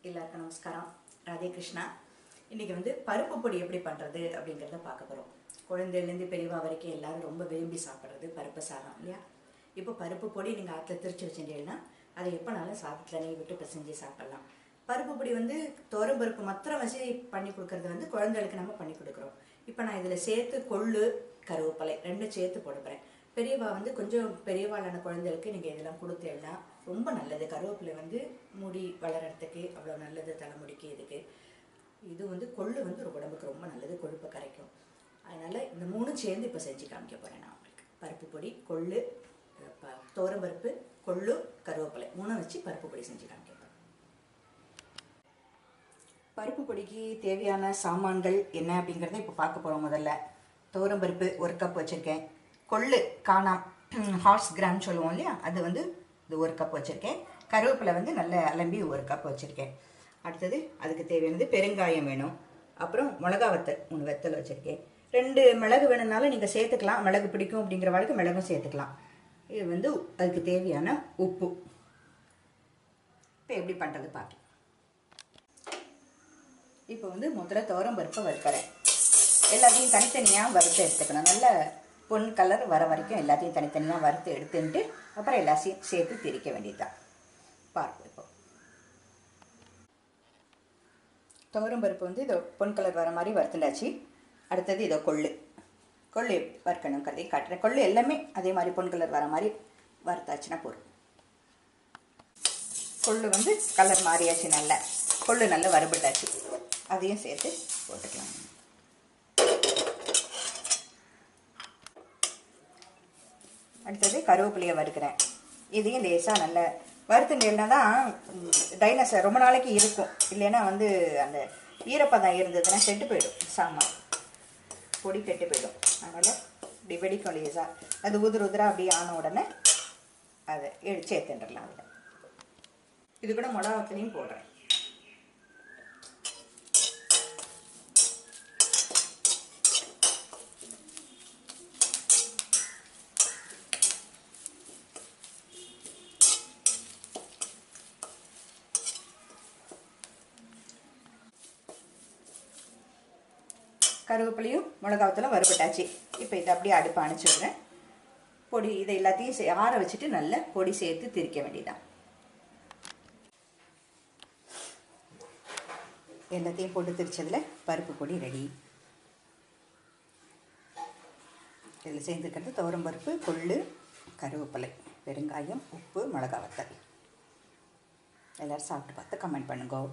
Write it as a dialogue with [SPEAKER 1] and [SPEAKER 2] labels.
[SPEAKER 1] எல்லாருக்கும் நமஸ்காரம். ராதே கிருஷ்ணா. இன்றைக்கி பருப்பு பொடி எப்படி பண்ணுறது அப்படிங்கிறத பார்க்க போகிறோம். குழந்தைலேருந்து பெரியவா வரைக்கும் எல்லாரும் ரொம்ப விரும்பி சாப்பிட்றது பருப்பு சாதம் இல்லையா? இப்போ பருப்பு பொடி நீங்கள் ஆற்றுல திரிச்சு வச்சுட்டீங்கன்னா அதை எப்போனாலும் சாதத்தில் நெய் விட்டு பிசைஞ்சு சாப்பிட்லாம். பருப்பு பொடி துவரம் பருப்பு மாத்திரம் வச்சு பண்ணி கொடுக்கறது குழந்தைகளுக்கு நம்ம பண்ணி கொடுக்குறோம். இப்போ நான் இதில் சேர்த்து கொள்ளு கருவேப்பிலை ரெண்டும் சேர்த்து போடுறேன். பெரியவா கொஞ்சம் பெரியவாளான குழந்தைகளுக்கு நீங்கள் இதெல்லாம் கொடுத்தேன்னா ரொம்ப நல்லது. கருவேப்பிலை முடி வளர்கிறதுக்கு அவ்வளோ நல்லது, தலைமுடிக்கு. இது கொள்ளு உடம்புக்கு ரொம்ப நல்லது, கொழுப்பை கரைக்கும். அதனால் இந்த மூணும் சேர்ந்து இப்போ செஞ்சு காமிக்க போகிறேன் நான் உங்களுக்கு. பருப்பு பொடி, கொள்ளு, துவரம்பருப்பு, கொள்ளு, கருவேப்பிலை மூணும் வச்சு பருப்பு பொடி செஞ்சு காமிக்க போகிறேன். பருப்பு பொடிக்கு தேவையான சாமான்கள் என்ன அப்படிங்கிறத இப்போ பார்க்க போகிறோம். முதல்ல துவரம்பருப்பு 1 கப் வச்சுருக்கேன். கொள்ளு காணாம் ஹார்ஸ் கிராம் சொல்லுவோம் இல்லையா, அது இது 1 கப் வச்சுருக்கேன். கருவேப்பிலை நல்ல அலம்பி 1 கப் வச்சுருக்கேன். அடுத்தது அதுக்கு தேவையானது பெருங்காயம் வேணும். அப்புறம் மிளகா வத்தல் 3 வத்தல் வச்சுருக்கேன். 2 மிளகு வேணும்னாலும் நீங்கள் சேர்த்துக்கலாம். மிளகு பிடிக்கும் அப்படிங்கிற வாழ்க்கை மிளகும் சேர்த்துக்கலாம். இது அதுக்கு தேவையான உப்பு. இப்போ எப்படி பண்ணுறது பார்க்கலாம். இப்போ முதல்ல துவரம்பருப்பை வறுக்கிறேன். எல்லாத்தையும் தனித்தனியாக வறுத்து எடுத்துக்கணும். நல்ல பொன் கலர் வர வரைக்கும் எல்லாத்தையும் தனித்தனியாக வறுத்து எடுத்துட்டு அப்புறம் எல்லாத்தையும் சேர்த்து திரிக்க வேண்டியதுதான். பார்ப்போம். இப்போ துவரம்பருப்பு இதோ பொன் கலர் வர மாதிரி வறுத்துண்டாச்சு. அடுத்தது இதோ கொள்ளு வறுக்கணுங்கிறதையும் காட்டுறேன். கொள்ளு எல்லாமே அதே மாதிரி பொன் கலர் வர மாதிரி வறுத்தாச்சுன்னா போதும். கொள்ளு கலர் மாறியாச்சு. நல்லா கொள்ளு நல்லா வறுபட்டாச்சு. அதையும் சேர்த்து போட்டுக்கலாம். அடுத்தது கருவேப்பிலையை வறுக்கிறேன். இதையும் லேசாக நல்ல வறுத்துட்டேன்னா தான் டைனஸர் ரொம்ப நாளைக்கு இருக்கும். இல்லைன்னா அந்த ஈரப்பதம் இருந்ததுன்னா கெட்டு போயிடும். சாமான் பொடி கெட்டு போயிடும். அதனால் இப்படி வெடிக்கும் லேசாக. அது உதிரா அப்படியே ஆன உடனே அதை சேர்த்துட்டுடலாம். அதில் இது கூட மிளகாத்துலையும் போடுறேன். கருவேப்பிலையும் மிளகாவத்தெல்லாம் வறுபட்டாச்சு. இப்போ இதை அப்படியே அடுப்பு அணைச்சி விடுறேன். பொடி இதை எல்லாத்தையும் ஆற வச்சுட்டு நல்ல பொடி சேர்த்து திரிக்க வேண்டியதான். எல்லாத்தையும் போட்டு திரிச்சதில் பருப்பு பொடி ரெடி. இதில் சேர்ந்துக்கிறது துவரம்பருப்பு, கொள்ளு, கருவேப்பிலை, பெருங்காயம், உப்பு, மிளகா வத்தல். எல்லோரும் சாப்பிட்டு பார்த்து கமெண்ட் பண்ணுங்க.